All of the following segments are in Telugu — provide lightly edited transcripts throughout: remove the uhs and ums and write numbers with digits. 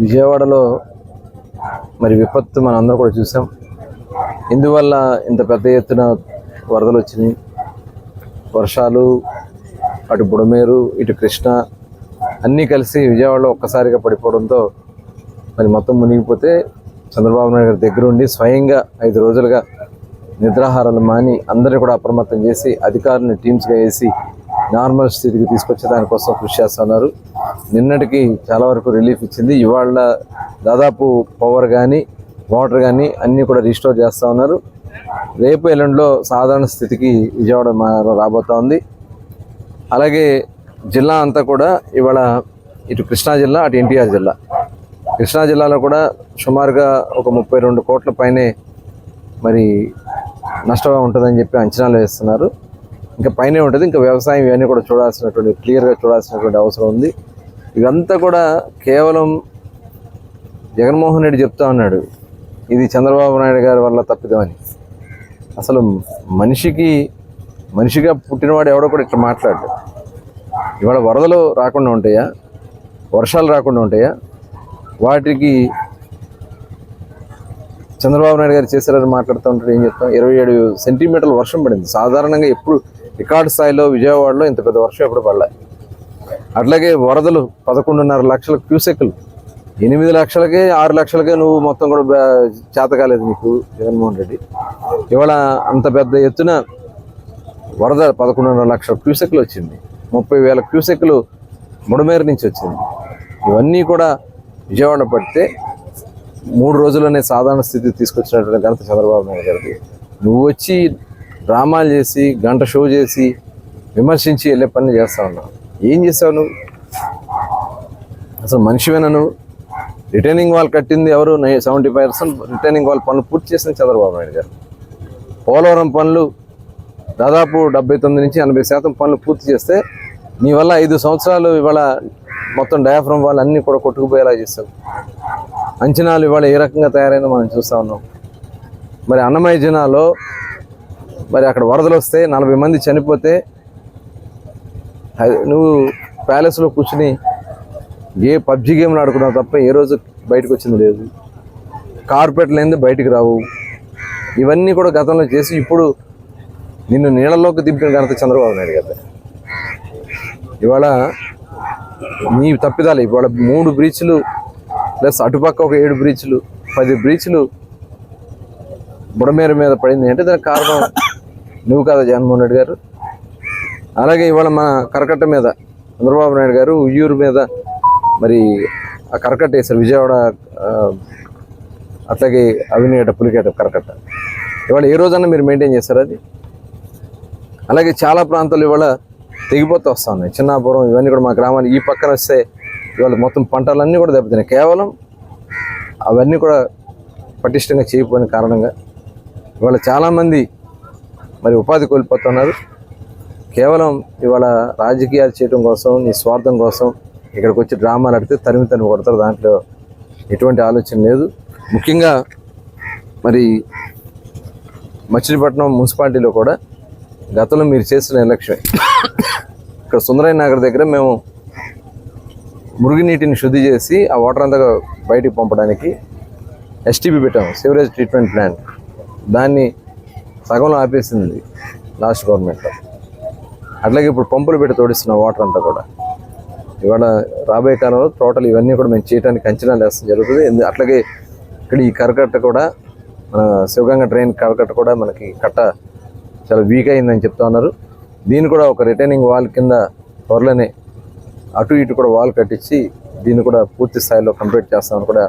విజయవాడలో మరి విపత్తు మనం అందరం కూడా చూసాం. ఇందువల్ల ఇంత పెద్ద ఎత్తున వరదలు వచ్చినాయి. వర్షాలు, అటు బుడమేరు, ఇటు కృష్ణ అన్నీ కలిసి విజయవాడలో ఒక్కసారిగా పడిపోవడంతో మరి మొత్తం మునిగిపోతే చంద్రబాబు నాయుడు గారి దగ్గర ఉండి స్వయంగా 5 రోజులుగా నిద్రాహారాలు మాని అందరినీ కూడా అప్రమత్తం చేసి అధికారులను టీమ్స్గా వేసి నార్మల్ స్థితికి తీసుకొచ్చే దానికోసం కృషి చేస్తున్నారు. నిన్నటికి చాలా వరకు రిలీఫ్ ఇచ్చింది. ఇవాళ దాదాపు పవర్ కానీ వాటర్ కానీ అన్నీ కూడా రీస్టోర్ చేస్తూ ఉన్నారు. రేపు ఎల్లుండిలో సాధారణ స్థితికి విజయవాడ రాబోతూ ఉంది. అలాగే జిల్లా అంతా కూడా ఇవాళ ఇటు కృష్ణా జిల్లా, అటు ఎన్టీఆర్ జిల్లా. కృష్ణా జిల్లాలో కూడా సుమారుగా ఒక 32 కోట్ల పైనే మరి నష్టం ఉంటుందని చెప్పి అంచనాలు వేస్తున్నారు. ఇంకా పైనే ఉంటుంది. ఇంకా వ్యవసాయం ఇవన్నీ కూడా క్లియర్గా చూడాల్సినటువంటి అవసరం ఉంది. ఇదంతా కూడా కేవలం జగన్మోహన్ రెడ్డి చెప్తా ఉన్నాడు ఇది చంద్రబాబు నాయుడు గారి వల్ల తప్పిదమని. అసలు మనిషిగా పుట్టినవాడు ఎవడో కూడా ఇట్లా మాట్లాడు. ఇవాళ వరదలు రాకుండా ఉంటాయా, వర్షాలు రాకుండా ఉంటాయా? వాటికి చంద్రబాబు నాయుడు గారు చేశారని మాట్లాడుతూ ఉంటాడు. ఏం చెప్తాం? 27 సెంటీమీటర్ల వర్షం పడింది. సాధారణంగా ఎప్పుడు రికార్డు స్థాయిలో విజయవాడలో ఇంత పెద్ద వర్షం ఎప్పుడు పడలే. అట్లాగే వరదలు 11.5 లక్షల క్యూసెక్లు. 8 లక్షలకే 6 లక్షలకే నువ్వు మొత్తం కూడా చేత కాలేదు నీకు జగన్మోహన్ రెడ్డి. ఇవాళ అంత పెద్ద ఎత్తున వరద 11.5 లక్షల క్యూసెక్లు వచ్చింది. 30,000 క్యూసెక్లు బుడమేరు నుంచి వచ్చింది. ఇవన్నీ కూడా విజయవాడ పడితే 3 రోజుల్లోనే సాధారణ స్థితి తీసుకొచ్చినటువంటి ఘనత చంద్రబాబు నాయుడు గారికి. నువ్వు వచ్చి డ్రామాలు చేసి గంట షో చేసి విమర్శించి వెళ్ళే పని చేస్తా ఉన్నావు. ఏం చేసావు నువ్వు? అసలు మనిషివేనా నువ్వు? రిటైనింగ్ వాల్ కట్టింది ఎవరు? 70% రిటైనింగ్ వాల్ పనులు పూర్తి చేసింది చంద్రబాబు నాయుడు గారు. పోలవరం పనులు దాదాపు 79 నుంచి 80% పనులు పూర్తి చేస్తే నీ వల్ల 5 సంవత్సరాలు ఇవాళ మొత్తం డయాఫ్రమ్ వాళ్ళు అన్నీ కూడా కొట్టుకుపోయేలా చేస్తావు. అంచనాలు ఇవాళ ఏ రకంగా తయారైందో మనం చూస్తూ ఉన్నాం. మరి అన్నమయ్య జిల్లాలో మరి అక్కడ వరదలు వస్తే 40 మంది చనిపోతే నువ్వు ప్యాలెస్లో కూర్చుని పబ్జి గేమ్లు ఆడుకున్నావు తప్ప ఏ రోజు బయటకు వచ్చింది లేదు. కార్పొరేట్లు ఏంది బయటికి రావు. ఇవన్నీ కూడా గతంలో చేసి ఇప్పుడు నిన్ను నీళ్ళలోకి దింపిన ఘనత చంద్రబాబు నాయుడు గారు. ఇవాళ నీ తప్పిదాలు. ఇవాళ 3 బ్రీచ్లు ప్లస్ అటుపక్క ఒక 7 బ్రీచ్లు, 10 బ్రీచ్లు బుడమేరు మీద పడింది అంటే దానికి కారణం నువ్వు కాదా జగన్మోహన్ రెడ్డి గారు? అలాగే ఇవాళ మన కరకట్ట మీద చంద్రబాబు నాయుడు గారు ఉయ్యూరు మీద మరి ఆ కరకట్ట వేశారు. విజయవాడ అట్లాగే అవినేట పులికేట కరకట్ట ఇవాళ ఏ రోజన్నా మీరు మెయింటైన్ చేస్తారు అది? అలాగే చాలా ప్రాంతాలు ఇవాళ తెగిపోతూ వస్తూ ఉన్నాయి. చిన్నాపురం ఇవన్నీ కూడా మా గ్రామాన్ని ఈ పక్కన వస్తే ఇవాళ మొత్తం పంటలన్నీ కూడా దెబ్బతిన్నాయి. కేవలం అవన్నీ కూడా పటిష్టంగా చేయకపోయిన కారణంగా ఇవాళ చాలామంది మరి ఉపాధి కోల్పోతున్నారు. కేవలం ఇవాళ రాజకీయాలు చేయడం కోసం, నీ స్వార్థం కోసం ఇక్కడికి వచ్చి డ్రామాలు ఆడితే తరిమి కొడతారు. దాంట్లో ఎటువంటి ఆలోచన లేదు. ముఖ్యంగా మరి మచిలీపట్నం మున్సిపాలిటీలో కూడా గతంలో మీరు చేసిన ఎలక్షన్ ఇక్కడ సుందరయ్య నగర్ దగ్గర మేము మురుగునీటిని శుద్ధి చేసి ఆ వాటర్ అంతా బయటికి పంపడానికి ఎస్టీపీ పెట్టాము, సివరేజ్ ట్రీట్మెంట్ ప్లాంట్. దాన్ని సగంలో ఆపేసింది లాస్ట్ గవర్నమెంట్లో. అట్లాగే ఇప్పుడు పంపులు పెట్టి తోడిస్తున్న వాటర్ అంతా కూడా ఇవాళ రాబోయే కాలంలో టోటల్ ఇవన్నీ కూడా మేము చేయడానికి అంచనాలు వేస్తాం జరుగుతుంది. అట్లాగే ఇక్కడ ఈ కరకట్ట కూడా మన శివగంగ ట్రైన్ కరకట్ట కూడా మనకి కట్ట చాలా వీక్ అయిందని చెప్తా ఉన్నారు. దీన్ని కూడా ఒక రిటైనింగ్ వాల్ కింద త్వరలోనే అటు ఇటు కూడా వాల్ కట్టించి దీన్ని కూడా పూర్తి స్థాయిలో కంప్లీట్ చేస్తామని కూడా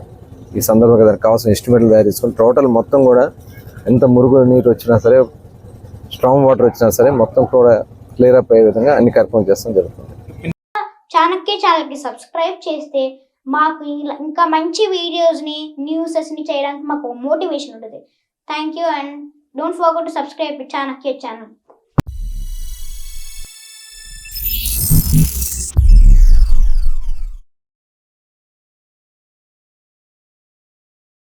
ఈ సందర్భంగా దానికి కావాల్సిన ఎస్టిమేట్లు తయారు చేసుకుని టోటల్ మొత్తం కూడా ఎంత మురుగు నీరు వచ్చినా సరే, స్ట్రాంగ్ వాటర్ వచ్చినా సరే మొత్తం కూడా క్లియర్ అప్ అయ్యే విధంగా అన్ని కార్యక్రమం చేస్తాం జరుగుతుంది. చాణక్య ఛానల్కి సబ్స్క్రైబ్ చేస్తే మాకు ఇంకా మంచి వీడియోస్ని, న్యూసెస్ని చేయడానికి మాకు మోటివేషన్ ఉంటుంది. Thank you and don't forget to subscribe Chanakya channel.